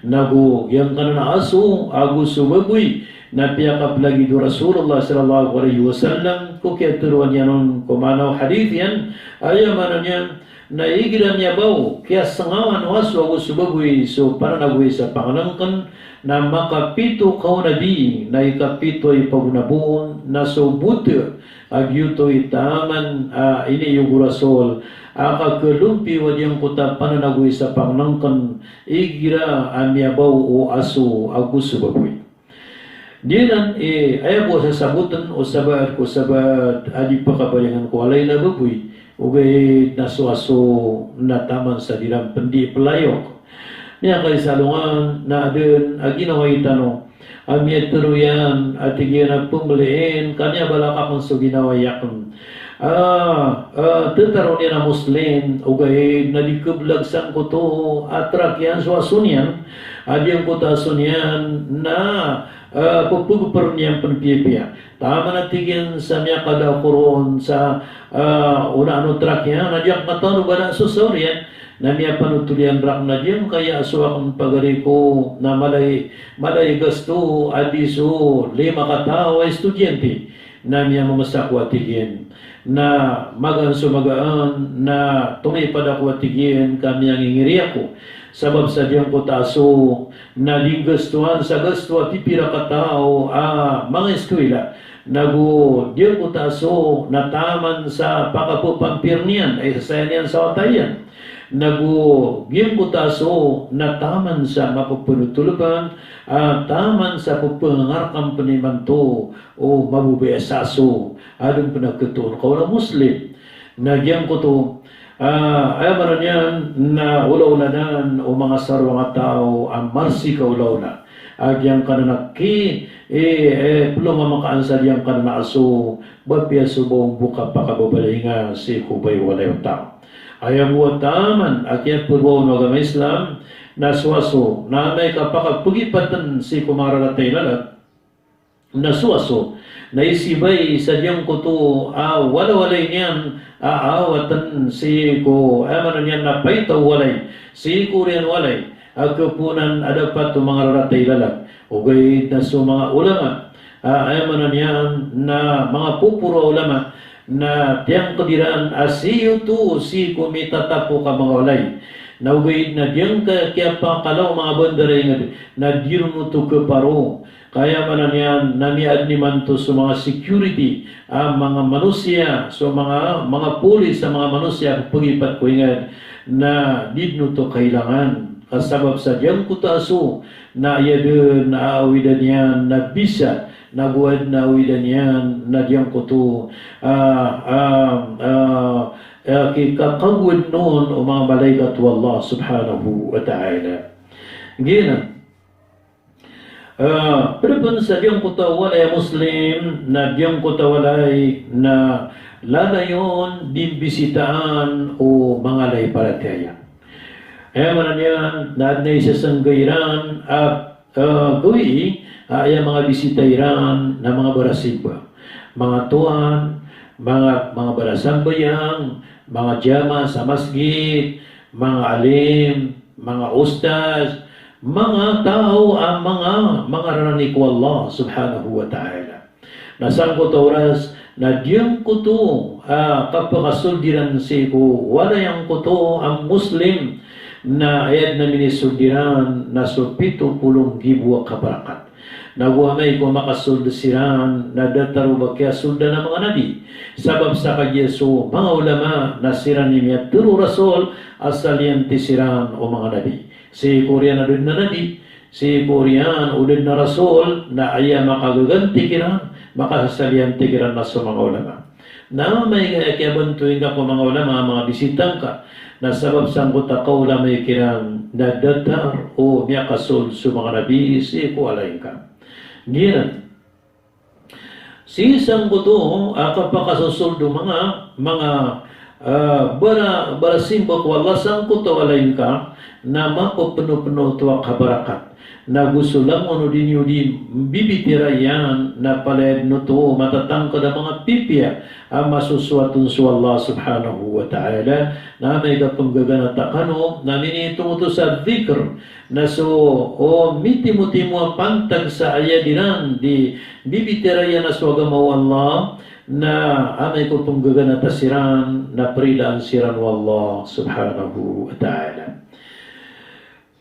Nagu yang kanana aso gusto baboy na piyakap lagi do Rasulullah sallallahu alaihi wasallam ko kaya turuan yanon kumanaw hadith yan ayaman yan na igiran niya baw kaya sangawan aso gusto baboy so para nagwe sa panganangkan na makapito kao nabi na ikapito ay pagunabon na so buto agyuto itaman ini yung Rasul akakelumpi wadyang kuta pananagoy sa pangnangkan igira amyabaw o aso aguso baboy. Diyan ayaw ko sasabutan o sabat adi pakabayangan ko alay na baboy ugay naso-aso na taman sa dilang pendi pelayok. Niya kay salungan na adun aginaway tanong amiyat turuyan at igyan pumaliin kanya balaka kung so ginawayakan tentaro niya na Muslim ugay nadikublagsang ko to atrak yan so asunyan adyang ko ta asunyan na pupugupar niyang panpiyapia tama na tigyan sa miya kada kuron sa una ano trak yan adyang matano ba na susoryan na miya panutulian rak na diyang kaya aswa kong pagari ko na malay gasto adiso 5 katao ay estudyante na miya mamasakwa tigin na magan sumagaan na tumipad ako tigin kami ang ingiri ako sabab sa diyang ko taso na di gastuhan sa gasto at pipira katao mga eskwela nago diyang ko taso na taman sa pakapupampir niyan ay sasayan niyan sa watayan nago giyang kutaso na taman sa mapupunutuluban taman sa pupangarkang panimanto o mabubesaso adong pinagkatuon ko na Muslim na giyang kuto ay maran yan na ulaulanan o mga sarwang tao ang marsi ka ulaula agyang kananaki pulo mamakaan sa diyang kananaaso bapiya subong buka pakababalinga si kubay walay tao ayam wa taman akyat purwo ng agama Islam na suwaso na may kapakapugipatan si kumararatay lalat na suwaso na isibay sa diyang kuto wala-walay niyan aawatan si ko ayaman niyan na paitaw walay si ko riyan walay agkapunan adapat o mga raratay lalat ugay na so mga ulama ayaman niyan na mga pupuro ulama na tiyang kadiran asiyo to si kumitatapo ka mga walay na ugay na diyang kaya pa kalaw mga bandaray na diyon mo to kaparo kaya manan yan namiad ni man to sa mga security mga manusia so mga pulis sa mga manusia pagipat ko ingad na didno to kailangan kasabab sa diyang kutaso na iyadun na awidan yan na bisa naguad na awidan yan na diyang kuto kikakawin noon o mga malaikat wa Allah subhanahu wa ta'ala gina pero pun sa diyang kuto walay Muslim na diyang kuto walay na lalayon bimbisitaan o mga lay palataya manan yan na isa sanggairan at gawi ay mga bisitairan na mga barasiba mga tuan mga barasambayang mga jama sa masjid mga alim mga ustaz mga tao ang mga rananik ko Allah subhanahu wa ta'ala nasang ko oras na diyang kuto kapakasuldiran si ko wala yang kuto ang Muslim na ayat na minisuldiran na so 70,000 kabarakat. Naguamay ko makasuldusiran na dataro bakya sulda ng mga nabi. Sabab sa kagyeso, mga ulama na siran niya turo rasul asalian tisiran o mga nabi. Si Korean na dun na nabi, si Korean udin na rasul na aya makagaganti kiran, makasalian tikiran na sa mga ulama. Na may kayabantuin ka ko mga ulama, mga bisitang ka, na sabab sang kutakaw na may kirang na datar o miya kasul sa mga nabi, si ko alayin ka. Giyan. Si isang buto kapakasusuldo mga bara simbok wala sang kuto alayin ka na mapupuno-puno tuwa kabarakat na gusto lang ano din yung bibitirayan na palad no to matatangkad ang mga pipya ang masuswatun sa Allah subhanahu wa ta'ala na may kapanggaganata na minitong ito sa dhikr na so o mitimo-timo ang pantag sa ayadiran di bibitirayan na swagamaw Allah na amay ko panggaganata siran na prilaan siran wallah subhanahu wa ta'ala.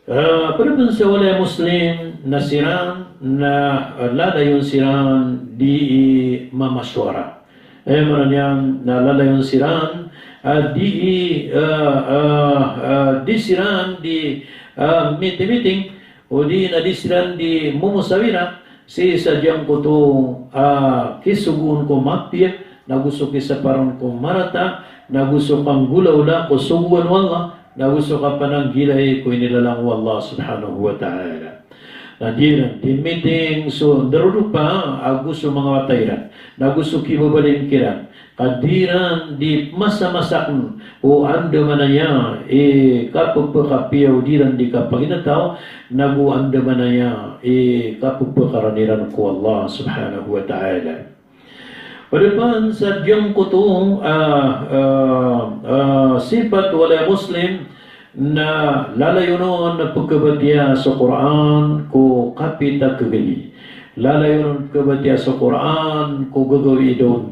Pero sa wala Muslim na siran na lalayon siran di mamaswara. Maranyan na lalayon siran di siran di meeting o di na di siran di mumusawira si sadyang ko to kisugun ko mapya na gusto kisa parang kong marata na gusto kang gulaw-la ko suguan wala na gusto ka pa ng gilay ko inilalang Allah subhanahu wa ta'ala. Na di meeting so darudo pa gusto mga watayran na gusto kibabalin kiran kadiran di masa-masak o anda manaya kapagpakapiyaw diran di kapaginataw nagu anda manaya kapagpakaraniran ko Allah subhanahu wa ta'ala. Padapan sa diyang kutong sifat wala Muslim na lalayo noon na pagkabatiya sa Quran ko kapita kagali. Lalayo noon pagkabatiya sa Quran ko gagawi daw.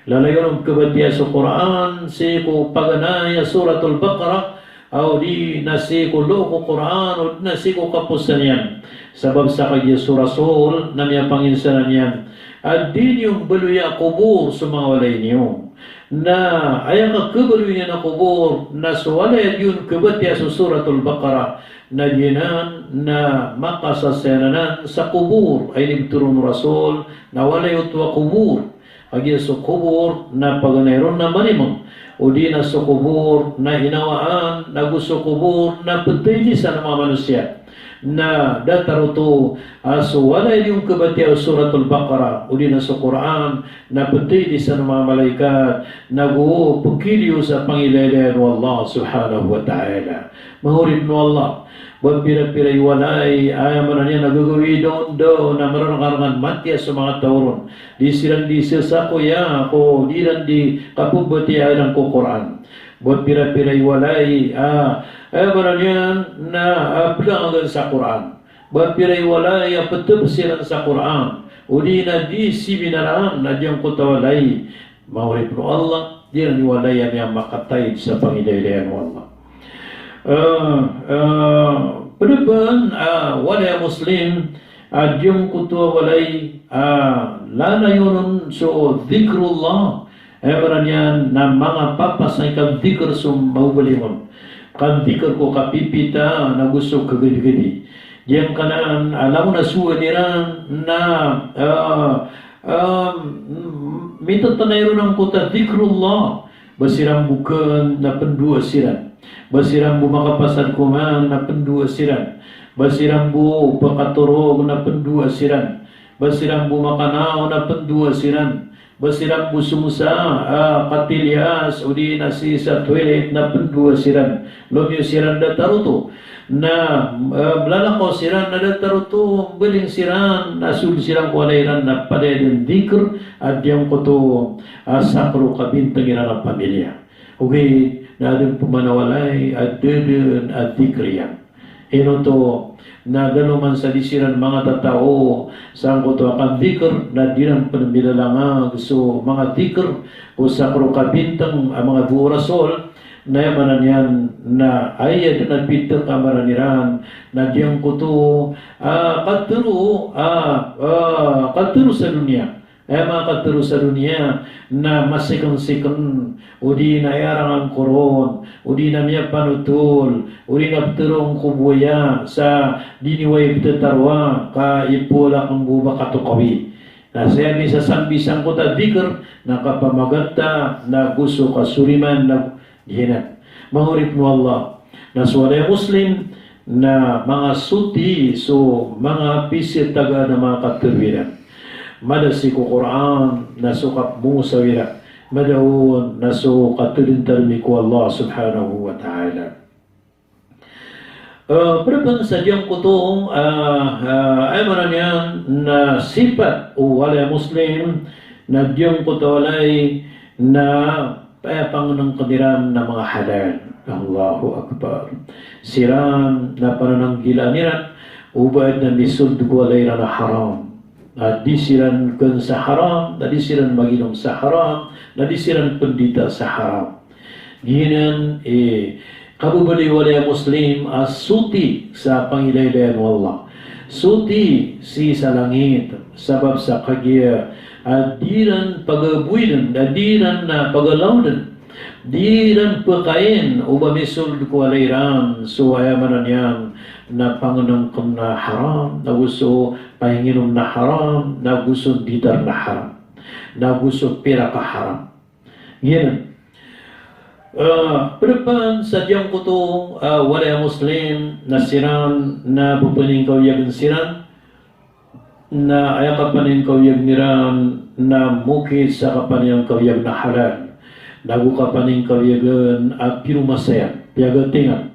Lalayo noon pagkabatiya sa Quran si ko paganaya suratul Baqarah o di nasi ko loko Quran o nasi ko kapusan yan. Sabab sa kanya surasul na niya panginsanan yan. At din yung baluya kubur sa mga walay niyo. Na ayang kabaluy niya na kubur na sa walay yun kabatya sa suratul Baqarah na dinan na makasasenanan sa kubur ay nagturong rasul na walay utwa kubur. Agi sa kubur na paganayron na manimang o di na sa kubur na hinawaan na gusto kubur na pagpili sa mga manusia. Na dataruto so wala yung kabatiya suratul Baqarah uli na sa Quran na pagtili sa mga malaikat naguo pagkiliyo sa Panginoon Allah subhanahu wa ta'ala. Mahurib no Allah buat pira-pira iwalay ayaman niya nagagawi doon na marangarangan matya sa mga tauron di silang di sa kuya ako di lang di kapubatiya ng Quran buat pira-pira iwalay maranyan na pelangan sa Quran buat pira iwalay patubsiran sa Quran uli na di sibinaran na diyang kutawalay mahurib no Allah di lang iwalay yang makatay sa Panginoon Allah. Pedepan wala Muslim yung kutua walay lalayon so dhikrullah maranyan na mga papasay kang dhikr sum maubalimon kan dhikr ko kapipita na gusto kagadi-gadi diyan kanaan alam na suwa nila na mitatanayro ng kuta dhikrullah basirang bukan na pendua siran basirang bu makapasad kuman na pendua siran basirang bu pakaturog na pendua siran basirang bu makanaw na pendua siran basirang bu sumusa katilyas o di nasi sa toilet na pendua siran lomyo siran dataruto na lalako siran na dataruto beling siran nasul siran kualairan na padayang dhikr at yung kuto sakro kabintangin ng pamilya. Okay, na adong pumanawalay at dudun at dhikriyan. Ino to na gano'n sa disiran mga tatao sa ang kuto akan dhikr na dinang panamilalangag so mga dhikr o sakro kabintang ang mga buurasol na yamanan yan na ayat na pita kamaraniran na diyang kuto katero sa dunia. Mga katero sa dunia na masikon-sikon udi na yarang ang koron udi na miya panutul udi na pterong kubuya sa diniway ptetarwa ka ipula kang buba katukawi na saya bisa sambisang kota dikir na kapamagata na gusto kasuriman na dihinan mahurip mo Allah na suwalay muslim na mga suti so mga pisir taga na mga katerwiran madasi ko Quran na sukap mo sa wira madawon na so katulintarmi ko Allah subhanahu wa ta'ala berapang sadyang kutong ay maranyan na sifat o walay muslim na diyang kutolay na payapang ng kaniram na mga halal Allahu Akbar siram na panananggilan niran ubad na misud walay na haram disiran kun sa haram, disiran maginom sa haram, disiran pendita sa haram. Ginan kabubali walay muslim suti sa pangilay-layan wallah. Suti si sa langit sabab sa kagya diran pagabuidan, diran na pagalawdan. Diran pakain ubamisul ko alayran so ayamanan yan na pangunang na haram na gusto pahinginom na haram na gusto didar na haram na gusto pira ka haram yan Perpan sadyang kutong walay muslim na siran na pupuning kawyag siran na ayakapanin kawyag niran na mukit sa kapaniyang kawyag na halal nagukapanin kawyagan pirumasayan piagatingan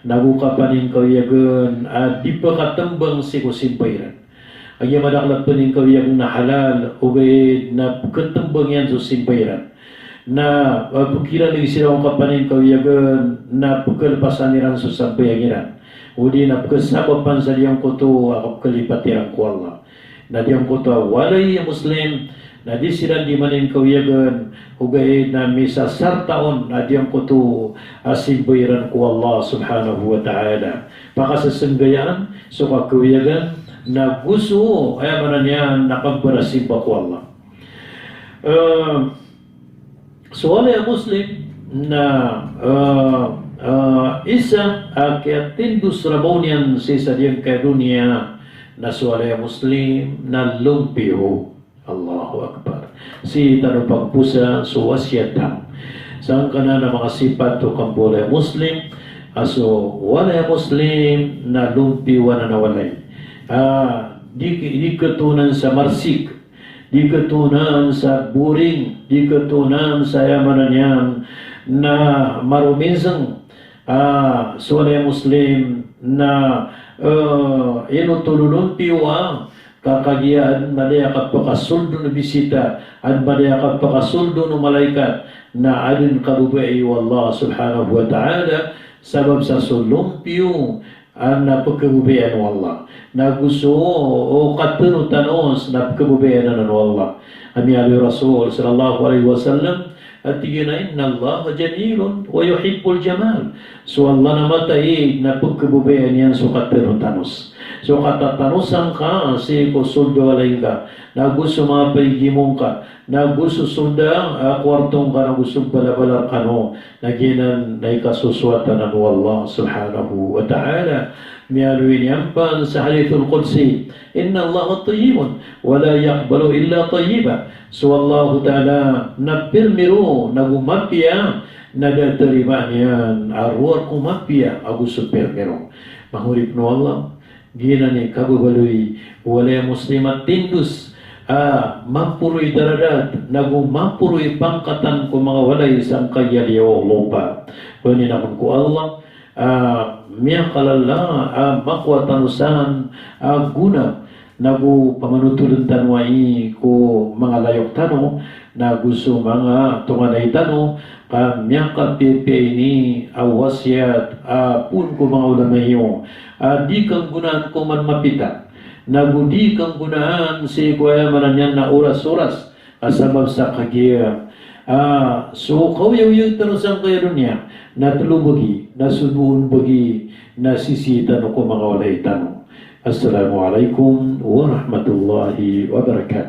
nagukapanin kawyagan di pakatambang sikusimpairan agya madaklat panin kawyag na halal ugay na katambang yan so simpairan na pagkira lagi sila ang kapanin kawyagan na pagkalpasan niran so sampayangiran udi na pagkasabapan sa diyang kuto akap kalipatiran ko Allah na diyang kuto walay muslim na di sila di manin kawiyagan ugay na misa sartaon na diyang kuto asimbayran ko Allah subhanahu wa ta'ala pakasasangayaan so kawiyagan na gusto ay manan yan nakabarasimba ko Allah so wala muslim na isa kaya tindus rabonian si sa diyang kadunia na suwala muslim na lumpiho Allahu Akbar. Si tanong pagpusa so wasyatan. Saan ka na mga sifat o kambulay Muslim aso walay Muslim na lumpiwa na nawalay. Di katunan sa marsik, di katunan sa buring, di katunan sa yamanan yan na marumizang so walay Muslim na inutululumpiwa kakagiyaan malaya kapakasuldo na bisita at malaya kapakasuldo ng malaikat na adin kabubai wallah subhanahu wa ta'ala sabab sa sulumpyo ang napagkabubayan ng Allah na gusto o katunutanons napagkabubayan ng Allah ami ali Rasul sallallahu alaihi wasallam at tigina inna Allah jamilun wa yuhibbul jamal so Allah namatay napagkabubayan yan so katunutanos so katatanusan ka si kusuldo alay ka na gusto mga paigimong ka na gusto sunda kwartong ka na gusto balabalar ka no na ginan na ikasuswatan ng Allah subhanahu wa ta'ala miyaluin yampan sa hadithul qudsi inna Allah tayyibun wala yakbalu illa tayyiba so Allah ta'ala na pirmiro na gumapya na datarima niyan arwar kumapya agusto pirmiro mahurip no Allah gina ni kababaloy walay muslimat tindus mampuroy daradat nagumampuroy pangkatan ko mga walay isang kayaliyaw lupa kunin naman ko Allah miya kalala makwatanusan guna nagu pamanutulan tanwai ko mga layok tano na gusto mga tunganay tano miya kapipi ini awasyat pun ko mga ulamayo di kang gunaan ko man mapita nagudi kang gunaan si kuya mananyan na oras-oras asabab sa kagiya So kawiyaw yung tanong kayo niya, natulubagi, nasunuun bagi, nasisita no ko mga walay tanong. Assalamualaikum warahmatullahi wabarakatuh.